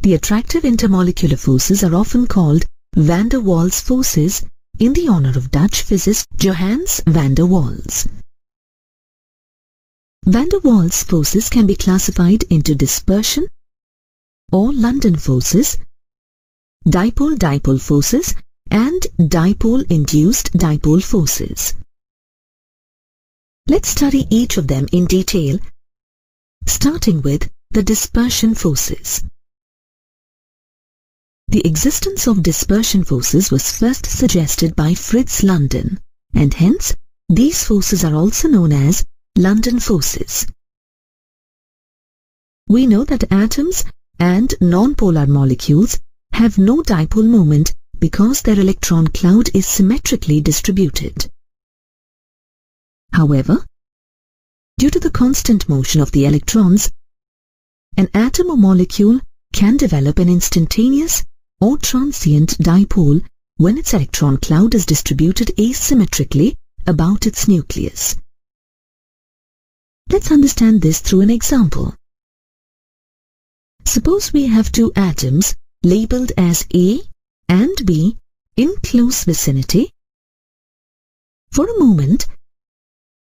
The attractive intermolecular forces are often called van der Waals forces in the honor of Dutch physicist Johannes van der Waals. Van der Waals forces can be classified into dispersion or London forces, dipole-dipole forces, and dipole-induced dipole forces. Let's study each of them in detail, starting with the dispersion forces. The existence of dispersion forces was first suggested by Fritz London, and hence these forces are also known as London forces. We know that atoms and non-polar molecules have no dipole moment because their electron cloud is symmetrically distributed. However, due to the constant motion of the electrons, an atom or molecule can develop an instantaneous or transient dipole when its electron cloud is distributed asymmetrically about its nucleus. Let's understand this through an example. Suppose we have two atoms labeled as A and B in close vicinity. For a moment,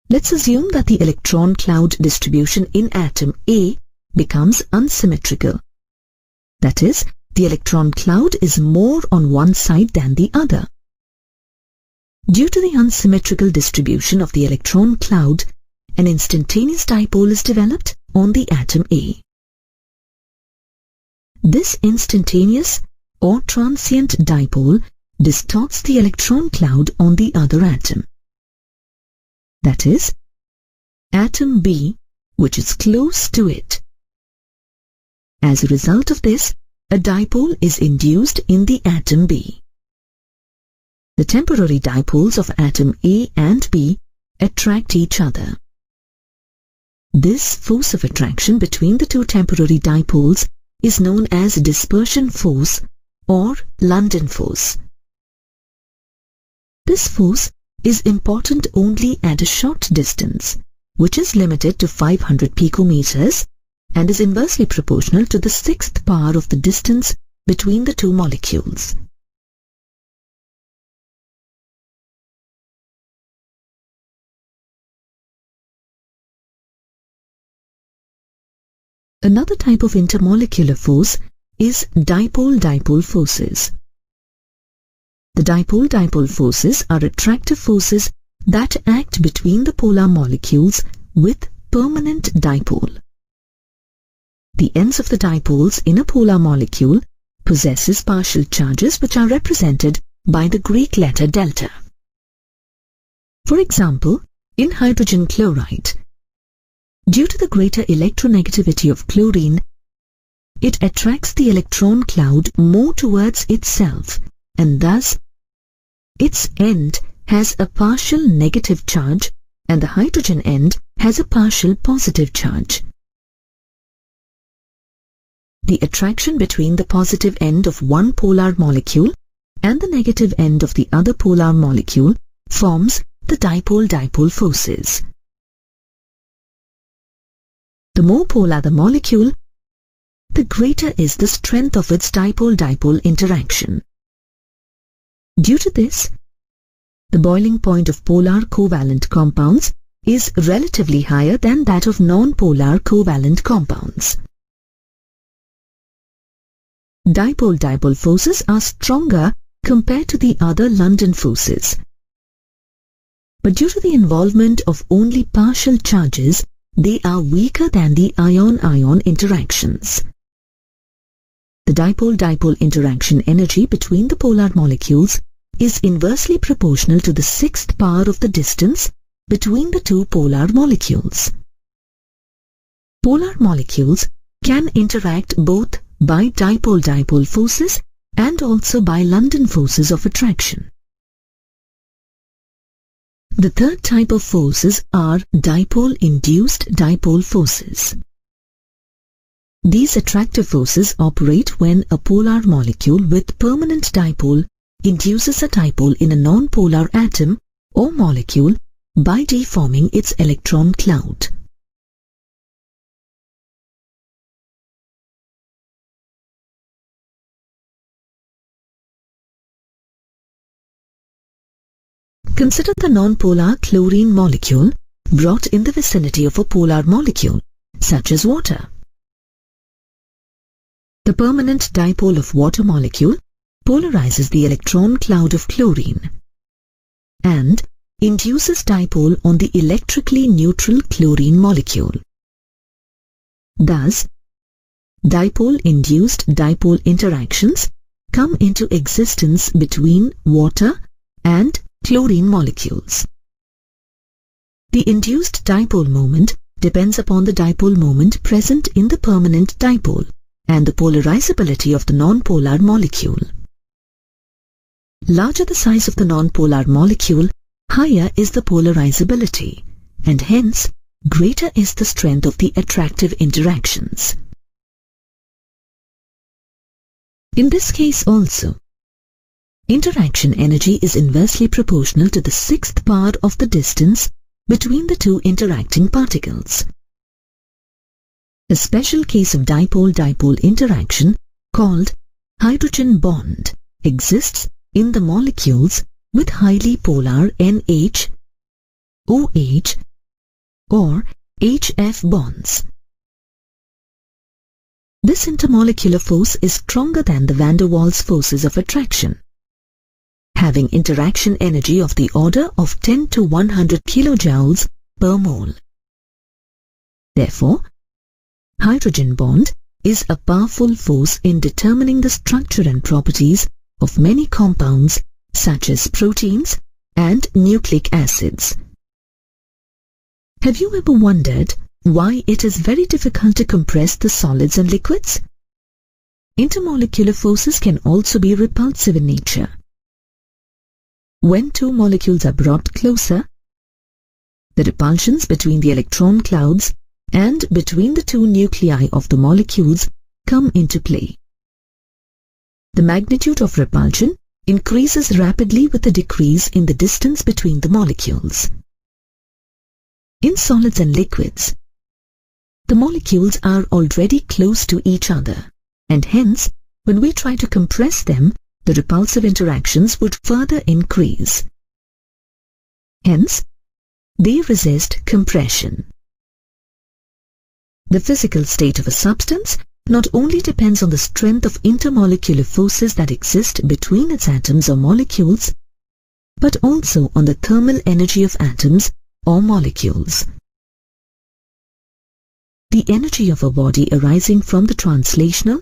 let's assume that the electron cloud distribution in atom A becomes unsymmetrical. That is, the electron cloud is more on one side than the other. Due to the unsymmetrical distribution of the electron cloud, an instantaneous dipole is developed on the atom A. This instantaneous or transient dipole distorts the electron cloud on the other atom. That is, atom B, which is close to it. As a result of this, a dipole is induced in the atom B. The temporary dipoles of atom A and B attract each other. This force of attraction between the two temporary dipoles is known as dispersion force or London force. This force is important only at a short distance, which is limited to 500 picometers and is inversely proportional to the sixth power of the distance between the two molecules. Another type of intermolecular force is dipole-dipole forces. The dipole-dipole forces are attractive forces that act between the polar molecules with permanent dipole. The ends of the dipoles in a polar molecule possesses partial charges which are represented by the Greek letter delta. For example, in hydrogen chloride, due to the greater electronegativity of chlorine, it attracts the electron cloud more towards itself, and thus its end has a partial negative charge and the hydrogen end has a partial positive charge. The attraction between the positive end of one polar molecule and the negative end of the other polar molecule forms the dipole-dipole forces. The more polar the molecule, the greater is the strength of its dipole-dipole interaction. Due to this, the boiling point of polar covalent compounds is relatively higher than that of non-polar covalent compounds. Dipole-dipole forces are stronger compared to the other London forces. But due to the involvement of only partial charges, they are weaker than the ion-ion interactions. The dipole-dipole interaction energy between the polar molecules is inversely proportional to the sixth power of the distance between the two polar molecules. Polar molecules can interact both by dipole-dipole forces and also by London forces of attraction. The third type of forces are dipole-induced dipole forces. These attractive forces operate when a polar molecule with permanent dipole induces a dipole in a non-polar atom or molecule by deforming its electron cloud. Consider the nonpolar chlorine molecule brought in the vicinity of a polar molecule, such as water. The permanent dipole of water molecule polarizes the electron cloud of chlorine and induces dipole on the electrically neutral chlorine molecule. Thus, dipole-induced dipole interactions come into existence between water and chlorine molecules. The induced dipole moment depends upon the dipole moment present in the permanent dipole and the polarizability of the nonpolar molecule. Larger the size of the nonpolar molecule, higher is the polarizability, and hence greater is the strength of the attractive interactions. In this case also, interaction energy is inversely proportional to the sixth part of the distance between the two interacting particles. A special case of dipole-dipole interaction called hydrogen bond exists in the molecules with highly polar NH, OH or HF bonds. This intermolecular force is stronger than the van der Waals forces of attraction, having interaction energy of the order of 10 to 100 kilojoules per mole. Therefore, hydrogen bond is a powerful force in determining the structure and properties of many compounds such as proteins and nucleic acids. Have you ever wondered why it is very difficult to compress the solids and liquids? Intermolecular forces can also be repulsive in nature. When two molecules are brought closer, the repulsions between the electron clouds and between the two nuclei of the molecules come into play. The magnitude of repulsion increases rapidly with the decrease in the distance between the molecules. In solids and liquids, the molecules are already close to each other, and hence, when we try to compress them, the repulsive interactions would further increase. Hence, they resist compression. The physical state of a substance not only depends on the strength of intermolecular forces that exist between its atoms or molecules, but also on the thermal energy of atoms or molecules. The energy of a body arising from the translational,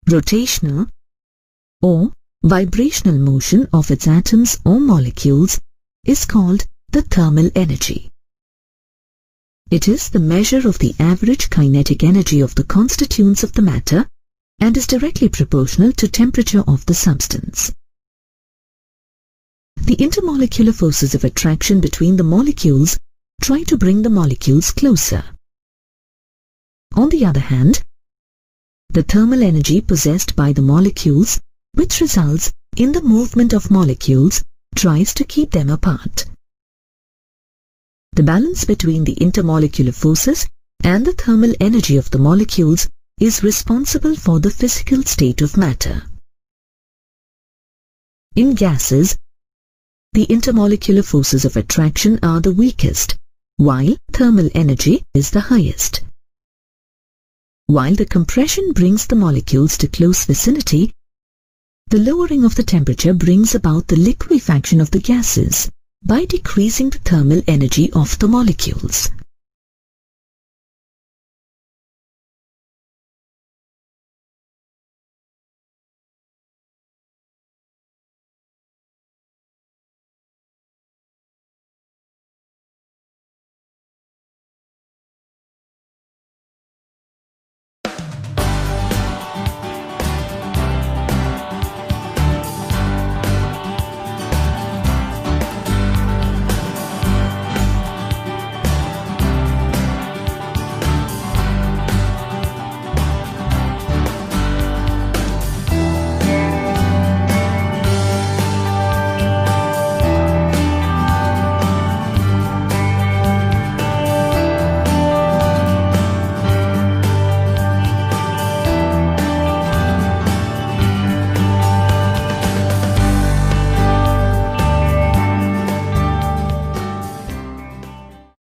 rotational, or vibrational motion of its atoms or molecules is called the thermal energy. It is the measure of the average kinetic energy of the constituents of the matter and is directly proportional to temperature of the substance. The intermolecular forces of attraction between the molecules try to bring the molecules closer. On the other hand, the thermal energy possessed by the molecules, which results in the movement of molecules, tries to keep them apart. The balance between the intermolecular forces and the thermal energy of the molecules is responsible for the physical state of matter. In gases, the intermolecular forces of attraction are the weakest, while thermal energy is the highest. While the compression brings the molecules to close vicinity, the lowering of the temperature brings about the liquefaction of the gases by decreasing the thermal energy of the molecules.